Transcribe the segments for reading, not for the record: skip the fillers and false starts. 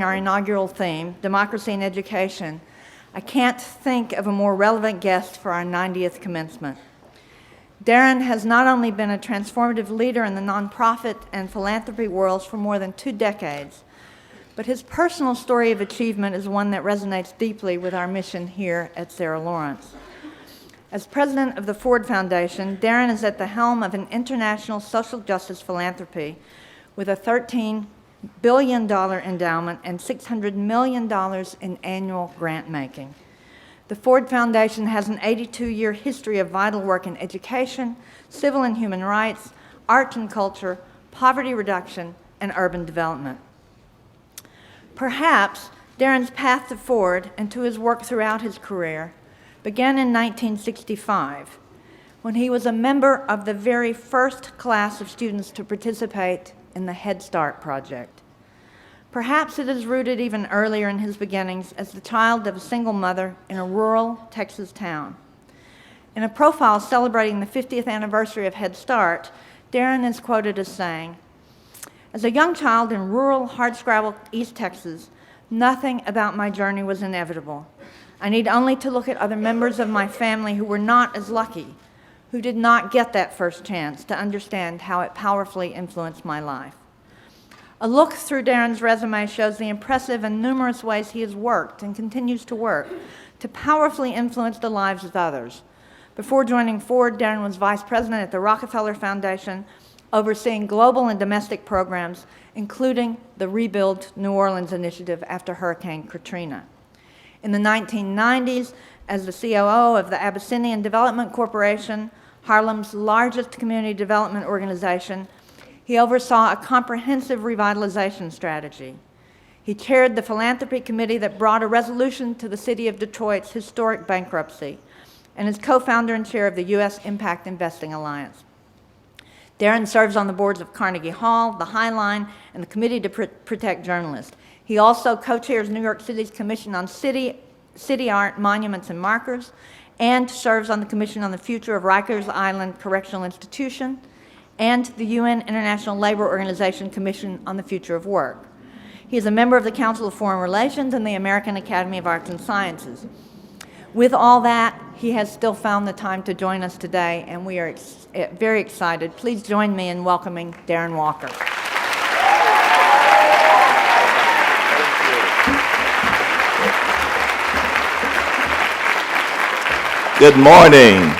our inaugural theme, Democracy in Education, I can't think of a more relevant guest for our 90th commencement. Darren has not only been a transformative leader in the nonprofit and philanthropy worlds for more than 2 decades, but his personal story of achievement is one that resonates deeply with our mission here at Sarah Lawrence. As president of the Ford Foundation, Darren is at the helm of an international social justice philanthropy with a $13 billion endowment and $600 million in annual grant making. The Ford Foundation has an 82-year history of vital work in education, civil and human rights, arts and culture, poverty reduction, and urban development. Perhaps Darren's path to Ford and to his work throughout his career began in 1965, when he was a member of the very first class of students to participate in the Head Start project. Perhaps it is rooted even earlier in his beginnings as the child of a single mother in a rural Texas town. In a profile celebrating the 50th anniversary of Head Start, Darren is quoted as saying, "As a young child in rural, hardscrabble East Texas, nothing about my journey was inevitable. I need only to look at other members of my family who were not as lucky, who did not get that first chance, to understand how it powerfully influenced my life." A look through Darren's resume shows the impressive and numerous ways he has worked and continues to work to powerfully influence the lives of others. Before joining Ford, Darren was vice president at the Rockefeller Foundation, overseeing global and domestic programs, including the Rebuild New Orleans initiative after Hurricane Katrina. In the 1990s, as the COO of the Abyssinian Development Corporation, Harlem's largest community development organization, he oversaw a comprehensive revitalization strategy. He chaired the philanthropy committee that brought a resolution to the city of Detroit's historic bankruptcy, and is co-founder and chair of the U.S. Impact Investing Alliance. Darren serves on the boards of Carnegie Hall, the High Line, and the Committee to Protect Journalists. He also co-chairs New York City's Commission on City Art, Monuments, and Markers, and serves on the Commission on the Future of Rikers Island Correctional Institution, and the UN International Labor Organization Commission on the Future of Work. He is a member of the Council of Foreign Relations and the American Academy of Arts and Sciences. With all that, he has still found the time to join us today, and we are very excited. Please join me in welcoming Darren Walker. Good morning.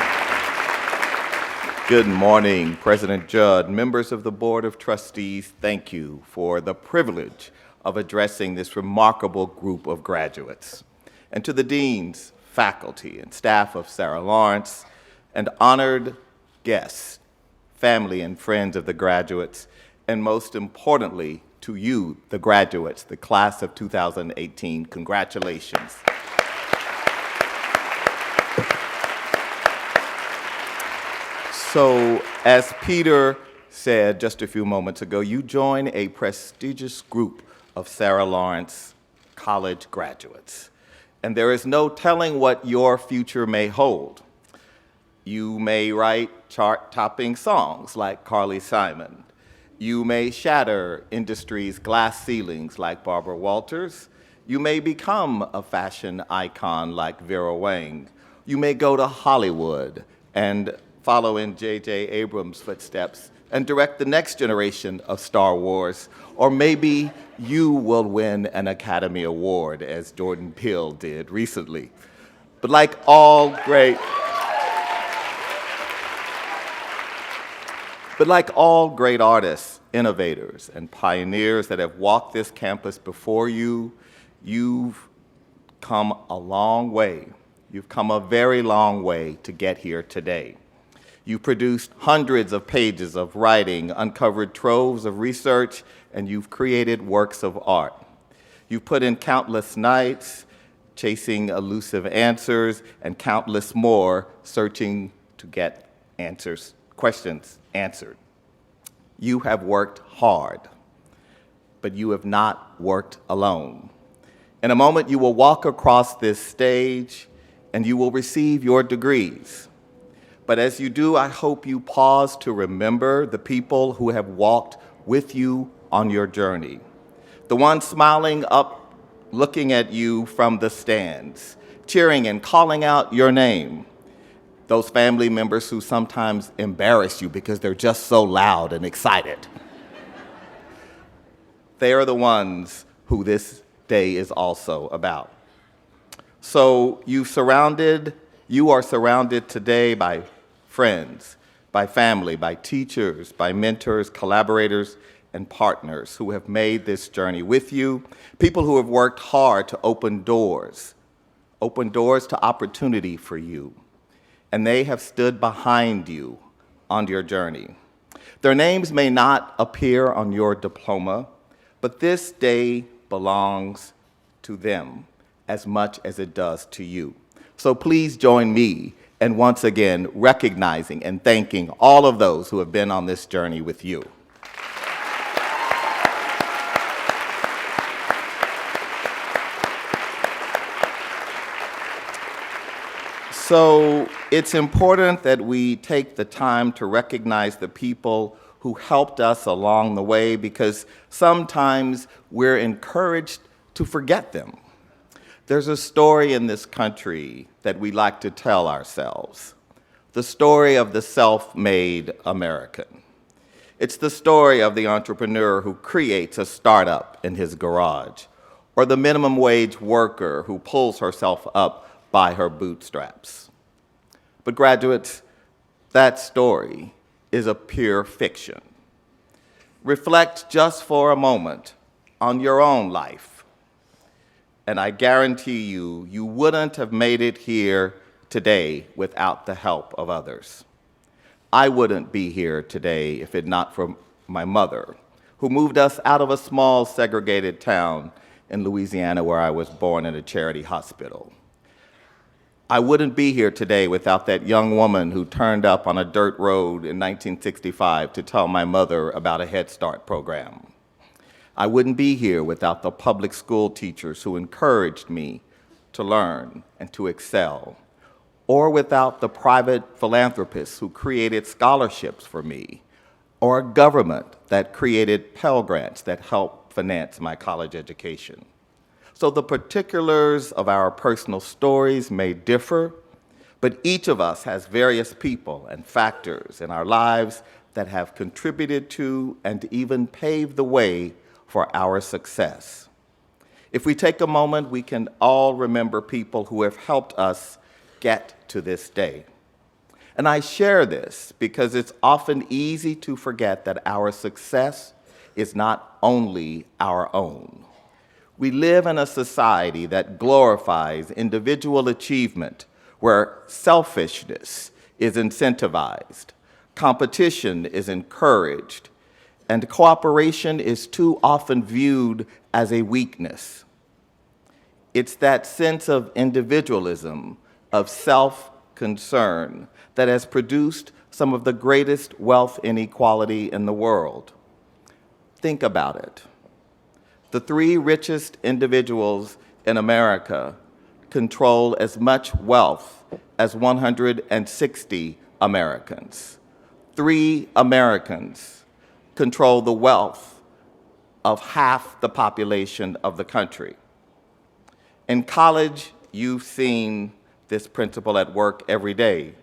Good morning, President Judd, members of the Board of Trustees. Thank you for the privilege of addressing this remarkable group of graduates. And to the deans, faculty, and staff of Sarah Lawrence, and honored guests, family and friends of the graduates, and most importantly, to you, the graduates, the class of 2018, congratulations. So, as Peter said just a few moments ago, you join a prestigious group of Sarah Lawrence College graduates, and there is no telling what your future may hold. You may write chart-topping songs like Carly Simon. You may shatter industry's glass ceilings like Barbara Walters. You may become a fashion icon like Vera Wang. You may go to Hollywood and follow in J.J. Abrams' footsteps and direct the next generation of Star Wars. Or maybe you will win an Academy Award, as Jordan Peele did recently. But like all great artists, innovators, and pioneers that have walked this campus before you, you've come a long way. You've come a very long way to get here today. You produced hundreds of pages of writing, uncovered troves of research, and you've created works of art. You've put in countless nights chasing elusive answers, and countless more searching to get questions answered. You have worked hard, but you have not worked alone. In a moment, you will walk across this stage, and you will receive your degrees. But as you do, I hope you pause to remember the people who have walked with you on your journey, the ones smiling up, looking at you from the stands, cheering and calling out your name, those family members who sometimes embarrass you because they're just so loud and excited. They are the ones who this day is also about. So you are surrounded today by friends, by family, by teachers, by mentors, collaborators, and partners who have made this journey with you, people who have worked hard to open doors to opportunity for you, and they have stood behind you on your journey. Their names may not appear on your diploma, but this day belongs to them as much as it does to you. So please join me in once again recognizing and thanking all of those who have been on this journey with you. So it's important that we take the time to recognize the people who helped us along the way, because sometimes we're encouraged to forget them. There's a story in this country that we like to tell ourselves, the story of the self-made American. It's the story of the entrepreneur who creates a startup in his garage, or the minimum wage worker who pulls herself up by her bootstraps. But graduates, that story is a pure fiction. Reflect just for a moment on your own life, and I guarantee you, you wouldn't have made it here today without the help of others. I wouldn't be here today if it not for my mother, who moved us out of a small segregated town in Louisiana where I was born in a charity hospital. I wouldn't be here today without that young woman who turned up on a dirt road in 1965 to tell my mother about a Head Start program. I wouldn't be here without the public school teachers who encouraged me to learn and to excel, or without the private philanthropists who created scholarships for me, or a government that created Pell Grants that helped finance my college education. So the particulars of our personal stories may differ, but each of us has various people and factors in our lives that have contributed to and even paved the way for our success. If we take a moment, we can all remember people who have helped us get to this day. And I share this because it's often easy to forget that our success is not only our own. We live in a society that glorifies individual achievement, where selfishness is incentivized, competition is encouraged, and cooperation is too often viewed as a weakness. It's that sense of individualism, of self-concern, that has produced some of the greatest wealth inequality in the world. Think about it. The 3 richest individuals in America control as much wealth as 160 Americans. 3 Americans control the wealth of half the population of the country. In college, you've seen this principle at work every day.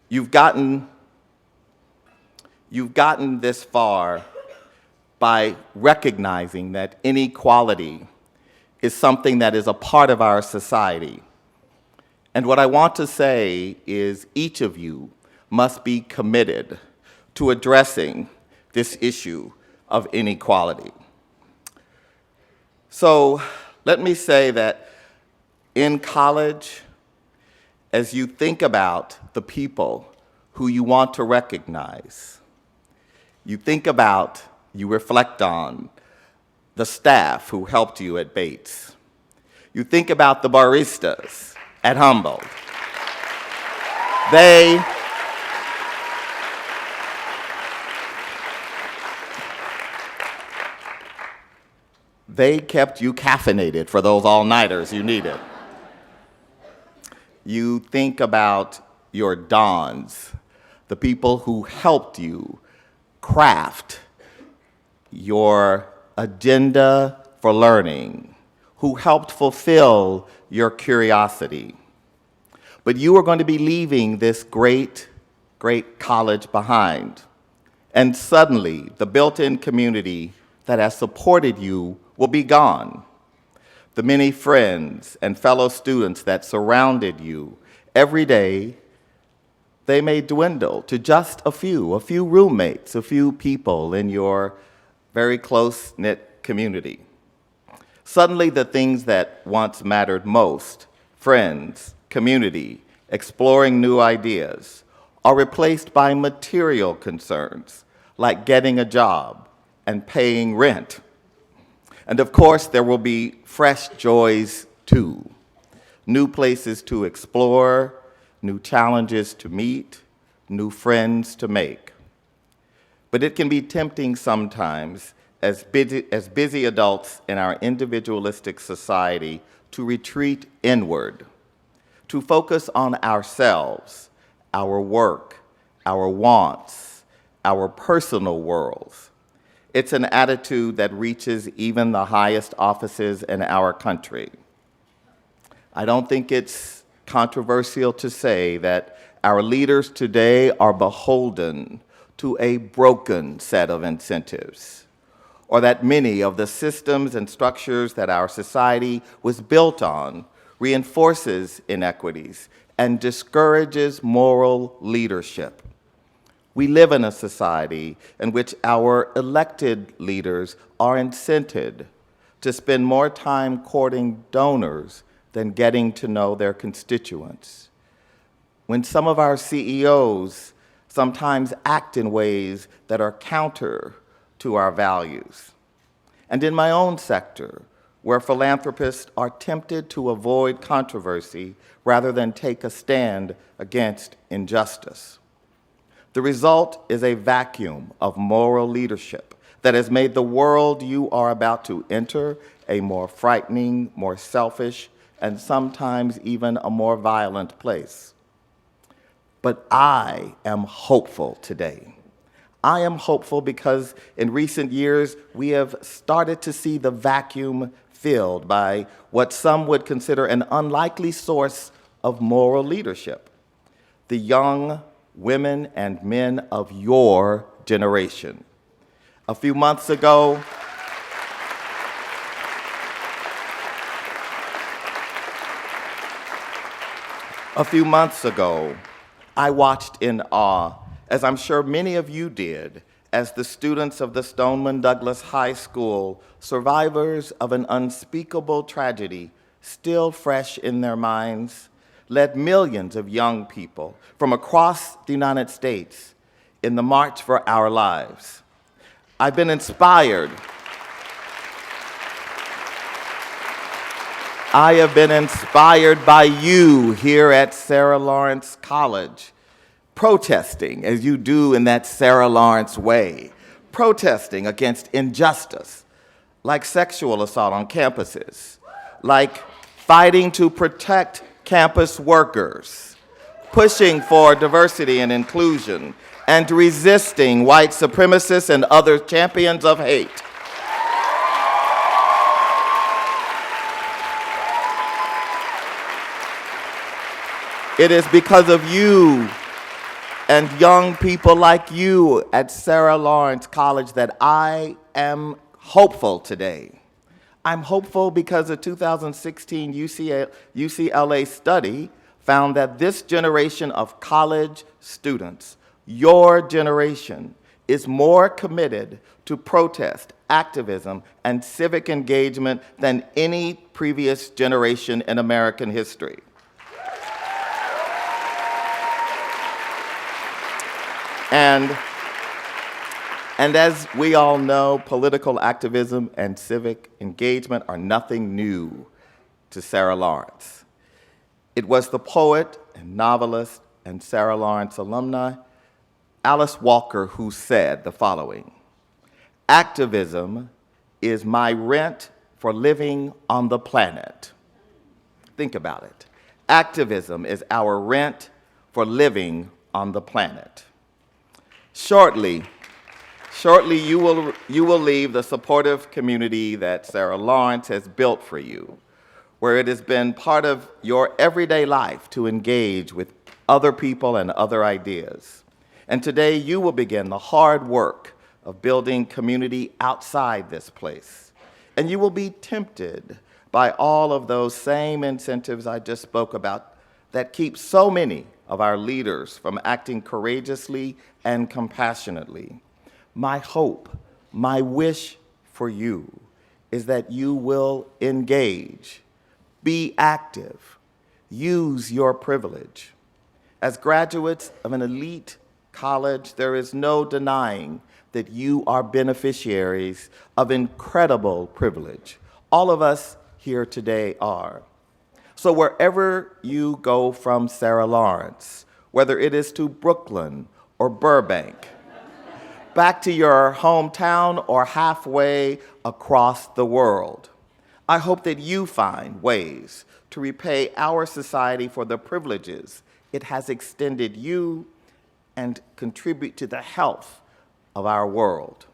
You've gotten this far by recognizing that inequality is something that is a part of our society. And what I want to say is each of you must be committed to addressing this issue of inequality. So let me say that in college, as you think about the people who you want to recognize, you reflect on the staff who helped you at Bates. You think about the baristas at Humboldt. They kept you caffeinated for those all-nighters you needed. You think about your dons, the people who helped you craft your agenda for learning, who helped fulfill your curiosity. But you are going to be leaving this great, great college behind. And suddenly, the built-in community that has supported you will be gone. The many friends and fellow students that surrounded you every day, they may dwindle to just a few roommates, a few people in your very close-knit community. Suddenly, the things that once mattered most, friends, community, exploring new ideas, are replaced by material concerns like getting a job and paying rent. And of course, there will be fresh joys too. New places to explore, new challenges to meet, new friends to make. But it can be tempting sometimes as busy adults in our individualistic society to retreat inward, to focus on ourselves, our work, our wants, our personal worlds. It's an attitude that reaches even the highest offices in our country. I don't think it's controversial to say that our leaders today are beholden to a broken set of incentives, or that many of the systems and structures that our society was built on reinforces inequities and discourages moral leadership. We live in a society in which our elected leaders are incented to spend more time courting donors than getting to know their constituents. When some of our CEOs sometimes act in ways that are counter to our values. And in my own sector, where philanthropists are tempted to avoid controversy rather than take a stand against injustice. The result is a vacuum of moral leadership that has made the world you are about to enter a more frightening, more selfish, and sometimes even a more violent place. But I am hopeful today. I am hopeful because in recent years, we have started to see the vacuum filled by what some would consider an unlikely source of moral leadership: the young women and men of your generation. A few months ago, I watched in awe, as I'm sure many of you did, as the students of the Stoneman Douglas High School, survivors of an unspeakable tragedy still fresh in their minds, led millions of young people from across the United States in the March for Our Lives. I've been inspired. I have been inspired by you here at Sarah Lawrence College, protesting as you do in that Sarah Lawrence way, protesting against injustice, like sexual assault on campuses, like fighting to protect campus workers, pushing for diversity and inclusion, and resisting white supremacists and other champions of hate. It is because of you and young people like you at Sarah Lawrence College that I am hopeful today. I'm hopeful because a 2016 UCLA study found that this generation of college students, your generation, is more committed to protest, activism, and civic engagement than any previous generation in American history. And as we all know, political activism and civic engagement are nothing new to Sarah Lawrence. It was the poet and novelist and Sarah Lawrence alumni, Alice Walker, who said the following: "Activism is my rent for living on the planet." Think about it. Activism is our rent for living on the planet. Shortly Shortly, you will leave the supportive community that Sarah Lawrence has built for you, where it has been part of your everyday life to engage with other people and other ideas. And today, you will begin the hard work of building community outside this place. And you will be tempted by all of those same incentives I just spoke about that keep so many of our leaders from acting courageously and compassionately. My hope, my wish for you is that you will engage, be active, use your privilege. As graduates of an elite college, there is no denying that you are beneficiaries of incredible privilege. All of us here today are. So wherever you go from Sarah Lawrence, whether it is to Brooklyn or Burbank, back to your hometown or halfway across the world, I hope that you find ways to repay our society for the privileges it has extended you and contribute to the health of our world.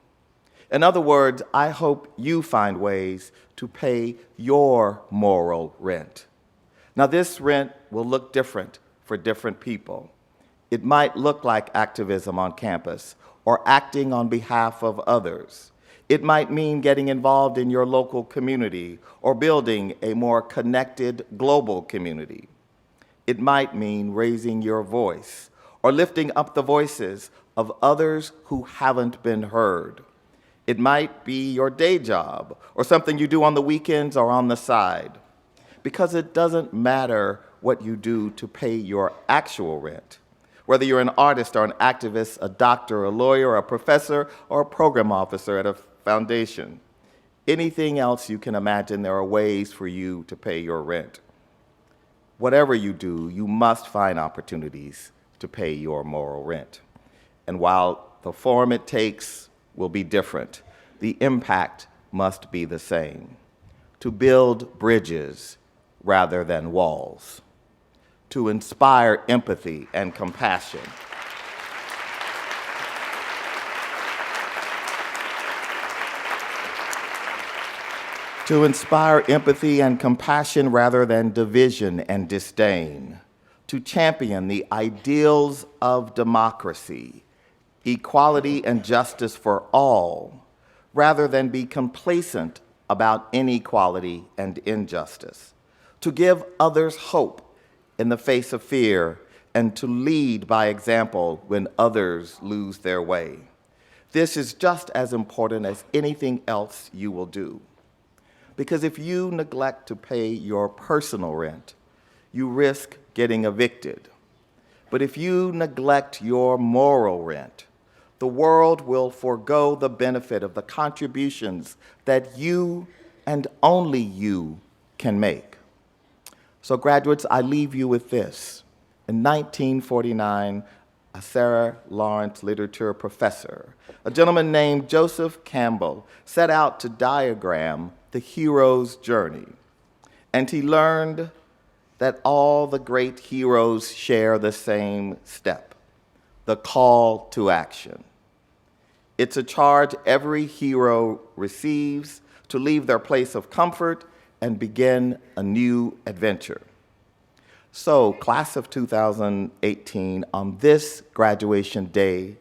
In other words, I hope you find ways to pay your moral rent. Now, this rent will look different for different people. It might look like activism on campus or acting on behalf of others. It might mean getting involved in your local community or building a more connected global community. It might mean raising your voice or lifting up the voices of others who haven't been heard. It might be your day job or something you do on the weekends or on the side. Because it doesn't matter what you do to pay your actual rent. Whether you're an artist or an activist, a doctor, a lawyer, a professor, or a program officer at a foundation, anything else you can imagine, there are ways for you to pay your rent. Whatever you do, you must find opportunities to pay your moral rent. And while the form it takes will be different, the impact must be the same. To build bridges rather than walls. To inspire empathy and compassion. To inspire empathy and compassion rather than division and disdain. To champion the ideals of democracy, equality and justice for all, rather than be complacent about inequality and injustice. To give others hope in the face of fear, and to lead by example when others lose their way. This is just as important as anything else you will do. Because if you neglect to pay your personal rent, you risk getting evicted. But if you neglect your moral rent, the world will forego the benefit of the contributions that you and only you can make. So graduates, I leave you with this. In 1949, a Sarah Lawrence literature professor, a gentleman named Joseph Campbell, set out to diagram the hero's journey. And he learned that all the great heroes share the same step, the call to action. It's a charge every hero receives to leave their place of comfort and begin a new adventure. So, class of 2018, on this graduation day,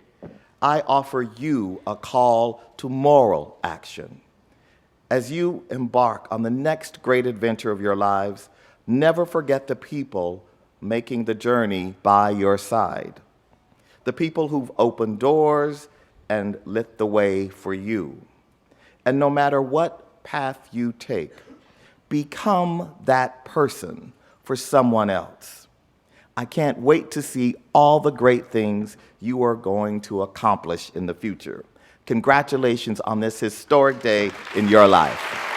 I offer you a call to moral action. As you embark on the next great adventure of your lives, never forget the people making the journey by your side. The people who've opened doors and lit the way for you. And no matter what path you take, become that person for someone else. I can't wait to see all the great things you are going to accomplish in the future. Congratulations on this historic day in your life.